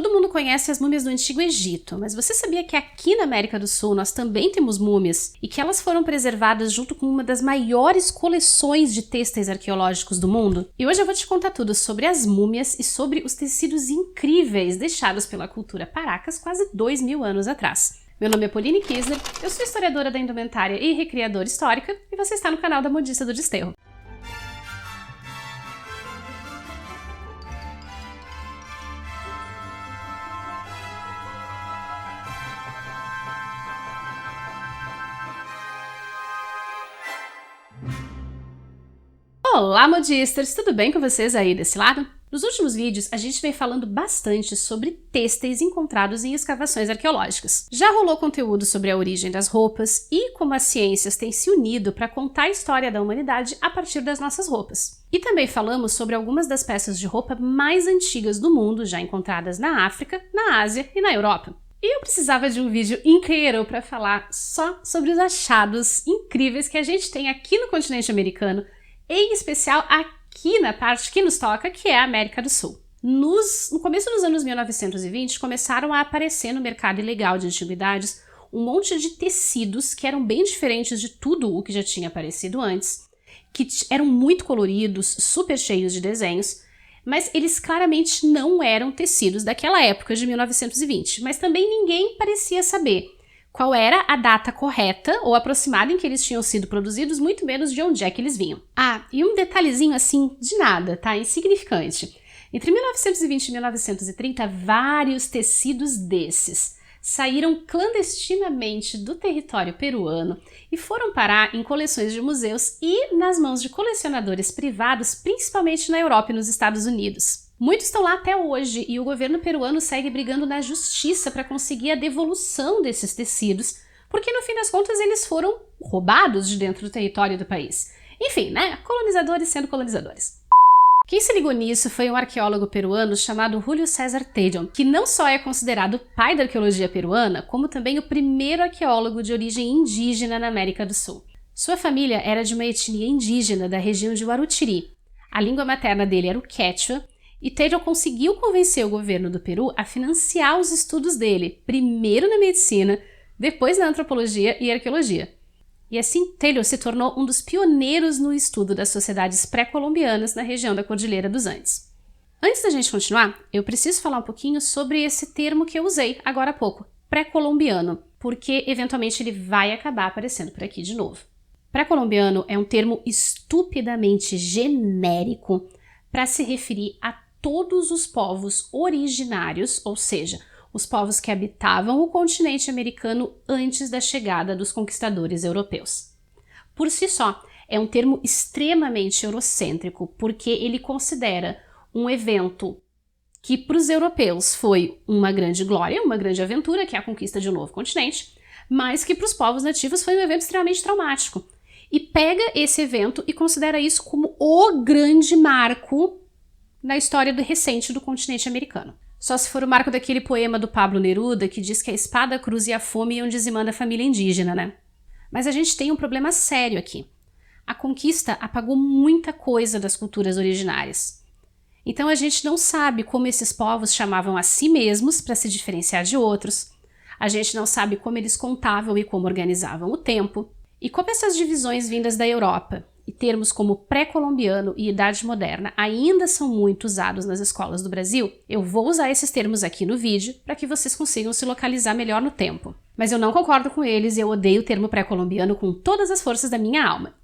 todo mundo conhece as múmias do Antigo Egito, mas você sabia que aqui na América do Sul nós também temos múmias e que elas foram preservadas junto com uma das maiores coleções de têxteis arqueológicos do mundo? E hoje eu vou te contar tudo sobre as múmias e sobre os tecidos incríveis deixados pela cultura Paracas quase 2000 anos atrás. Meu nome é Pauline Kisler, eu sou historiadora da indumentária e recriadora histórica e você está no canal da Modista do Desterro. Olá, modisters! Tudo bem com vocês aí desse lado? Nos últimos vídeos, a gente vem falando bastante sobre têxteis encontrados em escavações arqueológicas. Já rolou conteúdo sobre a origem das roupas e como as ciências têm se unido para contar a história da humanidade a partir das nossas roupas. E também falamos sobre algumas das peças de roupa mais antigas do mundo, já encontradas na África, na Ásia e na Europa. E eu precisava de um vídeo inteiro para falar só sobre os achados incríveis que a gente tem aqui no continente americano, em especial aqui na parte que nos toca, que é a América do Sul. No começo dos anos 1920, começaram a aparecer no mercado ilegal de antiguidades um monte de tecidos que eram bem diferentes de tudo o que já tinha aparecido antes, que eram muito coloridos, super cheios de desenhos, mas eles claramente não eram tecidos daquela época de 1920, mas também ninguém parecia saber qual era a data correta ou aproximada em que eles tinham sido produzidos, muito menos de onde é que eles vinham. Ah, e um detalhezinho assim, de nada, tá? Insignificante. Entre 1920 e 1930, vários tecidos desses saíram clandestinamente do território peruano e foram parar em coleções de museus e nas mãos de colecionadores privados, principalmente na Europa e nos Estados Unidos. Muitos estão lá até hoje e o governo peruano segue brigando na justiça para conseguir a devolução desses tecidos, porque no fim das contas eles foram roubados de dentro do território do país. Enfim, né? Colonizadores sendo colonizadores. Quem se ligou nisso foi um arqueólogo peruano chamado Julio César Tello, que não só é considerado o pai da arqueologia peruana, como também o primeiro arqueólogo de origem indígena na América do Sul. Sua família era de uma etnia indígena da região de Huarochirí. A língua materna dele era o Quechua, e Tello conseguiu convencer o governo do Peru a financiar os estudos dele, primeiro na medicina, depois na antropologia e arqueologia. E assim, Tello se tornou um dos pioneiros no estudo das sociedades pré-colombianas na região da Cordilheira dos Andes. Antes da gente continuar, eu preciso falar um pouquinho sobre esse termo que eu usei agora há pouco, pré-colombiano, porque eventualmente ele vai acabar aparecendo por aqui de novo. Pré-colombiano é um termo estupidamente genérico para se referir a todos os povos originários, ou seja, os povos que habitavam o continente americano antes da chegada dos conquistadores europeus. Por si só, é um termo extremamente eurocêntrico, porque ele considera um evento que para os europeus foi uma grande glória, uma grande aventura, que é a conquista de um novo continente, mas que para os povos nativos foi um evento extremamente traumático. E pega esse evento e considera isso como o grande marco na história recente do continente americano. Só se for o marco daquele poema do Pablo Neruda que diz que a espada, a cruz e a fome iam dizimando a família indígena, né? Mas a gente tem um problema sério aqui. A conquista apagou muita coisa das culturas originárias. Então a gente não sabe como esses povos chamavam a si mesmos para se diferenciar de outros, a gente não sabe como eles contavam e como organizavam o tempo, e como essas divisões vindas da Europa e termos como pré-colombiano e idade moderna ainda são muito usados nas escolas do Brasil, eu vou usar esses termos aqui no vídeo para que vocês consigam se localizar melhor no tempo. Mas eu não concordo com eles e eu odeio o termo pré-colombiano com todas as forças da minha alma.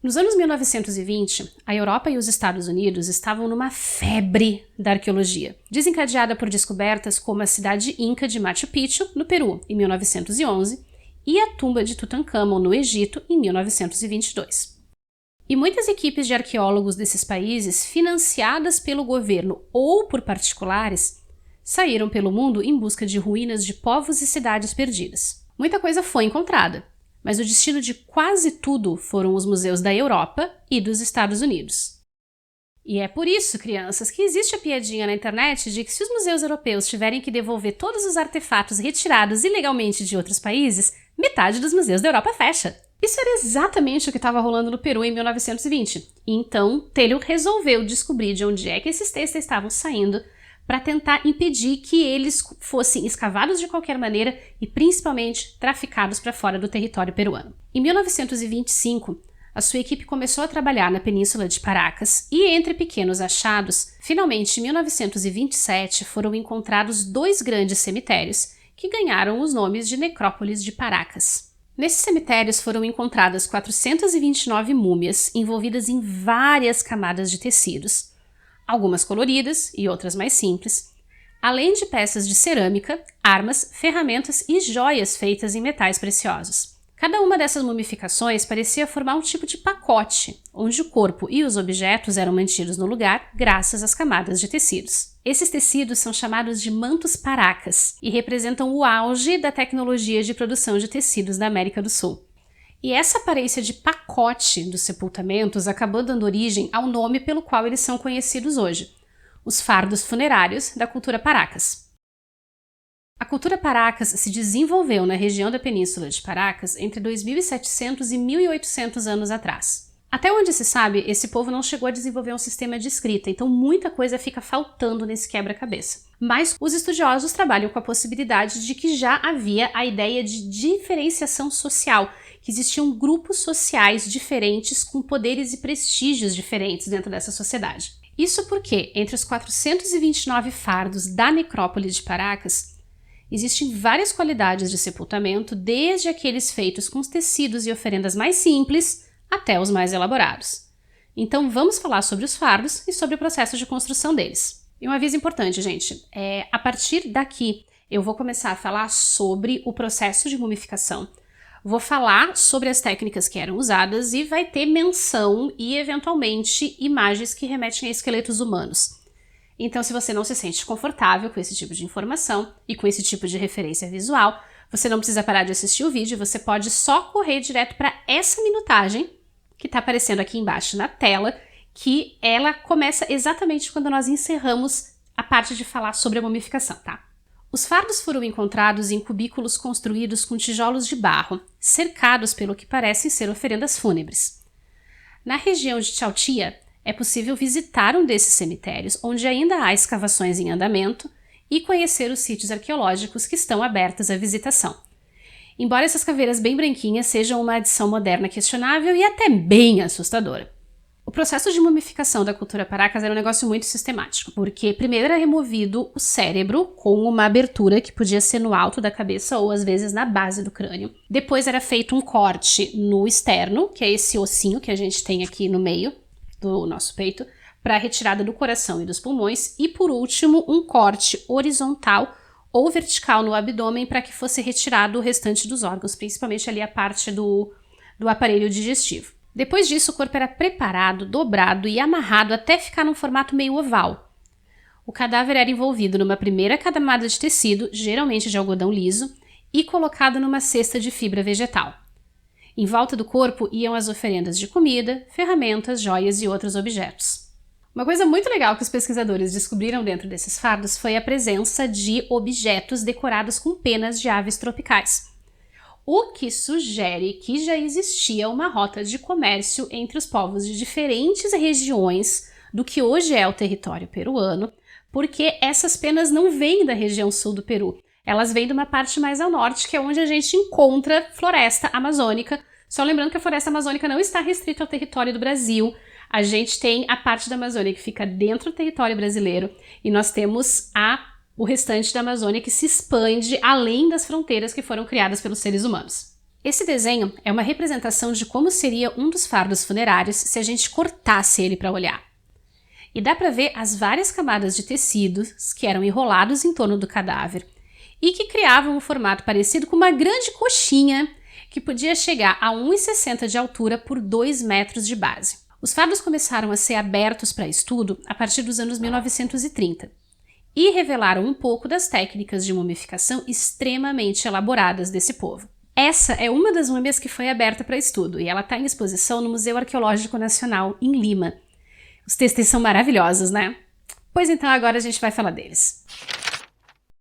Nos anos 1920, a Europa e os Estados Unidos estavam numa febre da arqueologia, desencadeada por descobertas como a cidade inca de Machu Picchu, no Peru, em 1911, e a tumba de Tutancâmon no Egito em 1922. E muitas equipes de arqueólogos desses países, financiadas pelo governo ou por particulares, saíram pelo mundo em busca de ruínas de povos e cidades perdidas. Muita coisa foi encontrada, mas o destino de quase tudo foram os museus da Europa e dos Estados Unidos. E é por isso, crianças, que existe a piadinha na internet de que se os museus europeus tiverem que devolver todos os artefatos retirados ilegalmente de outros países, metade dos museus da Europa fecha. Isso era exatamente o que estava rolando no Peru em 1920. E então, Tello resolveu descobrir de onde é que esses têxteis estavam saindo para tentar impedir que eles fossem escavados de qualquer maneira e principalmente traficados para fora do território peruano. Em 1925, a sua equipe começou a trabalhar na Península de Paracas e, entre pequenos achados, finalmente em 1927 foram encontrados 2 grandes cemitérios que ganharam os nomes de Necrópolis de Paracas. Nesses cemitérios foram encontradas 429 múmias envolvidas em várias camadas de tecidos, algumas coloridas e outras mais simples, além de peças de cerâmica, armas, ferramentas e joias feitas em metais preciosos. Cada uma dessas mumificações parecia formar um tipo de pacote, onde o corpo e os objetos eram mantidos no lugar graças às camadas de tecidos. Esses tecidos são chamados de mantos paracas e representam o auge da tecnologia de produção de tecidos da América do Sul. E essa aparência de pacote dos sepultamentos acabou dando origem ao nome pelo qual eles são conhecidos hoje, os fardos funerários da cultura Paracas. A cultura Paracas se desenvolveu na região da Península de Paracas entre 2.700 e 1.800 anos atrás. Até onde se sabe, esse povo não chegou a desenvolver um sistema de escrita, então muita coisa fica faltando nesse quebra-cabeça. Mas os estudiosos trabalham com a possibilidade de que já havia a ideia de diferenciação social, que existiam grupos sociais diferentes com poderes e prestígios diferentes dentro dessa sociedade. Isso porque, entre os 429 fardos da necrópole de Paracas, existem várias qualidades de sepultamento, desde aqueles feitos com os tecidos e oferendas mais simples até os mais elaborados. Então vamos falar sobre os fardos e sobre o processo de construção deles. E um aviso importante, gente, a partir daqui eu vou começar a falar sobre o processo de mumificação, vou falar sobre as técnicas que eram usadas e vai ter menção e, eventualmente, imagens que remetem a esqueletos humanos. Então, se você não se sente confortável com esse tipo de informação e com esse tipo de referência visual, você não precisa parar de assistir o vídeo, você pode só correr direto para essa minutagem que está aparecendo aqui embaixo na tela, que ela começa exatamente quando nós encerramos a parte de falar sobre a mumificação, tá? Os fardos foram encontrados em cubículos construídos com tijolos de barro, cercados pelo que parecem ser oferendas fúnebres. Na região de Chaltía, é possível visitar um desses cemitérios, onde ainda há escavações em andamento, e conhecer os sítios arqueológicos que estão abertos à visitação. Embora essas caveiras bem branquinhas sejam uma adição moderna questionável e até bem assustadora. O processo de mumificação da cultura Paracas era um negócio muito sistemático, porque primeiro era removido o cérebro com uma abertura que podia ser no alto da cabeça ou às vezes na base do crânio. Depois era feito um corte no externo, que é esse ossinho que a gente tem aqui no meio do nosso peito, para a retirada do coração e dos pulmões, e por último um corte horizontal ou vertical no abdômen para que fosse retirado o restante dos órgãos, principalmente ali a parte do aparelho digestivo. Depois disso, o corpo era preparado, dobrado e amarrado até ficar num formato meio oval. O cadáver era envolvido numa primeira camada de tecido, geralmente de algodão liso, e colocado numa cesta de fibra vegetal. Em volta do corpo iam as oferendas de comida, ferramentas, joias e outros objetos. Uma coisa muito legal que os pesquisadores descobriram dentro desses fardos foi a presença de objetos decorados com penas de aves tropicais, o que sugere que já existia uma rota de comércio entre os povos de diferentes regiões do que hoje é o território peruano, porque essas penas não vêm da região sul do Peru. Elas vêm de uma parte mais ao norte, que é onde a gente encontra floresta amazônica. Só lembrando que a floresta amazônica não está restrita ao território do Brasil. A gente tem a parte da Amazônia que fica dentro do território brasileiro e nós temos o restante da Amazônia que se expande além das fronteiras que foram criadas pelos seres humanos. Esse desenho é uma representação de como seria um dos fardos funerários se a gente cortasse ele para olhar. E dá para ver as várias camadas de tecidos que eram enrolados em torno do cadáver e que criavam um formato parecido com uma grande coxinha que podia chegar a 1,60 m de altura por 2 metros de base. Os fardos começaram a ser abertos para estudo a partir dos anos 1930 e revelaram um pouco das técnicas de mumificação extremamente elaboradas desse povo. Essa é uma das múmias que foi aberta para estudo e ela está em exposição no Museu Arqueológico Nacional em Lima. Os textos são maravilhosos, né? Pois então agora a gente vai falar deles.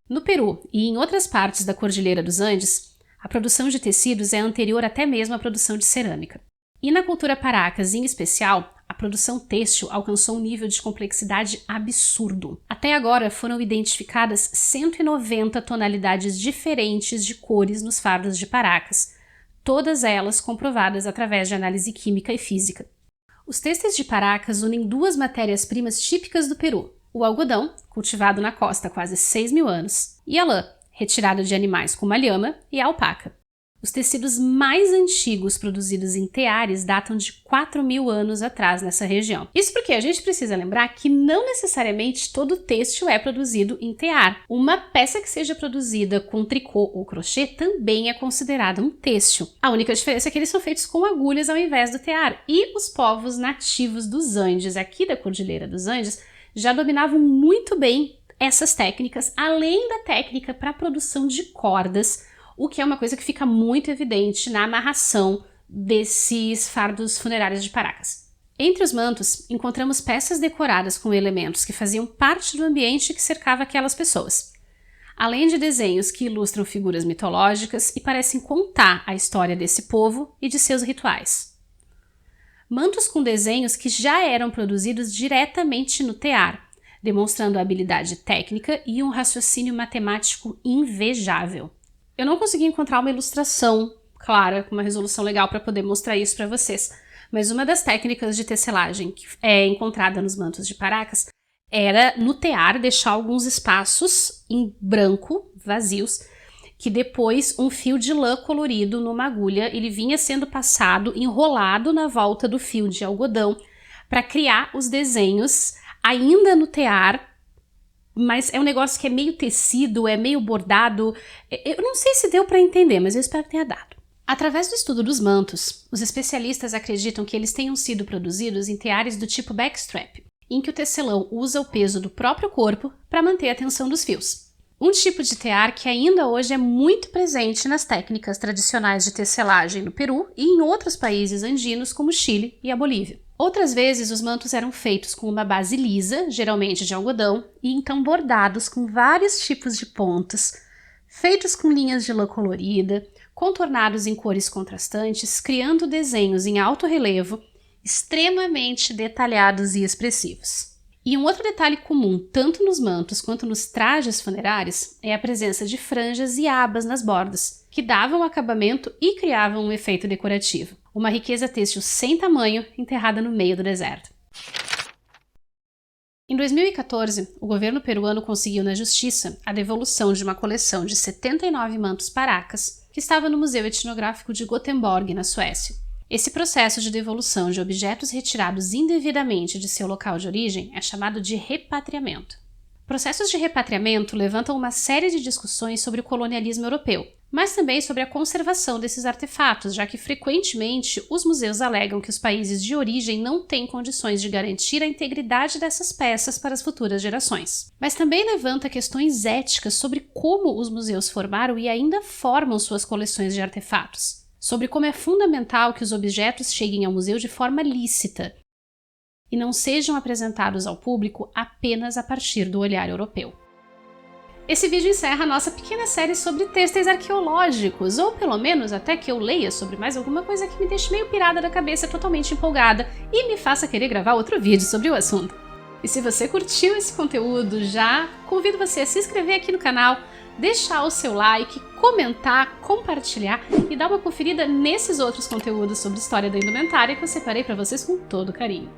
No Peru e em outras partes da Cordilheira dos Andes, a produção de tecidos é anterior até mesmo à produção de cerâmica. E na cultura Paracas, em especial, a produção têxtil alcançou um nível de complexidade absurdo. Até agora foram identificadas 190 tonalidades diferentes de cores nos fardos de Paracas, todas elas comprovadas através de análise química e física. Os têxteis de Paracas unem duas matérias-primas típicas do Peru: o algodão, cultivado na costa há quase 6.000 anos, e a lã, retirada de animais como a lhama e a alpaca. Os tecidos mais antigos produzidos em teares datam de 4.000 anos atrás nessa região. Isso porque a gente precisa lembrar que não necessariamente todo têxtil é produzido em tear. Uma peça que seja produzida com tricô ou crochê também é considerada um têxtil. A única diferença é que eles são feitos com agulhas ao invés do tear. E os povos nativos dos Andes, aqui da Cordilheira dos Andes, já dominavam muito bem essas técnicas, além da técnica para a produção de cordas, o que é uma coisa que fica muito evidente na amarração desses fardos funerários de Paracas. Entre os mantos, encontramos peças decoradas com elementos que faziam parte do ambiente que cercava aquelas pessoas, além de desenhos que ilustram figuras mitológicas e parecem contar a história desse povo e de seus rituais. Mantos com desenhos que já eram produzidos diretamente no tear, demonstrando habilidade técnica e um raciocínio matemático invejável. Eu não consegui encontrar uma ilustração clara, com uma resolução legal para poder mostrar isso para vocês, mas uma das técnicas de tecelagem que é encontrada nos mantos de Paracas era, no tear, deixar alguns espaços em branco, vazios, que depois um fio de lã colorido numa agulha, ele vinha sendo passado, enrolado na volta do fio de algodão, para criar os desenhos ainda no tear. Mas é um negócio que é meio tecido, é meio bordado. Eu não sei se deu para entender, mas eu espero que tenha dado. Através do estudo dos mantos, os especialistas acreditam que eles tenham sido produzidos em teares do tipo backstrap, em que o tecelão usa o peso do próprio corpo para manter a tensão dos fios. Um tipo de tear que ainda hoje é muito presente nas técnicas tradicionais de tecelagem no Peru e em outros países andinos como o Chile e a Bolívia. Outras vezes, os mantos eram feitos com uma base lisa, geralmente de algodão, e então bordados com vários tipos de pontos, feitos com linhas de lã colorida, contornados em cores contrastantes, criando desenhos em alto relevo, extremamente detalhados e expressivos. E um outro detalhe comum, tanto nos mantos quanto nos trajes funerários, é a presença de franjas e abas nas bordas, que davam acabamento e criavam um efeito decorativo. Uma riqueza têxtil sem tamanho, enterrada no meio do deserto. Em 2014, o governo peruano conseguiu na justiça a devolução de uma coleção de 79 mantos Paracas que estava no Museu Etnográfico de Gothenburg, na Suécia. Esse processo de devolução de objetos retirados indevidamente de seu local de origem é chamado de repatriamento. Processos de repatriamento levantam uma série de discussões sobre o colonialismo europeu, mas também sobre a conservação desses artefatos, já que frequentemente os museus alegam que os países de origem não têm condições de garantir a integridade dessas peças para as futuras gerações. Mas também levanta questões éticas sobre como os museus formaram e ainda formam suas coleções de artefatos, sobre como é fundamental que os objetos cheguem ao museu de forma lícita e não sejam apresentados ao público apenas a partir do olhar europeu. Esse vídeo encerra a nossa pequena série sobre têxteis arqueológicos, ou pelo menos até que eu leia sobre mais alguma coisa que me deixe meio pirada da cabeça, totalmente empolgada, e me faça querer gravar outro vídeo sobre o assunto. E se você curtiu esse conteúdo já, convido você a se inscrever aqui no canal, deixar o seu like, comentar, compartilhar e dar uma conferida nesses outros conteúdos sobre história da indumentária que eu separei para vocês com todo carinho.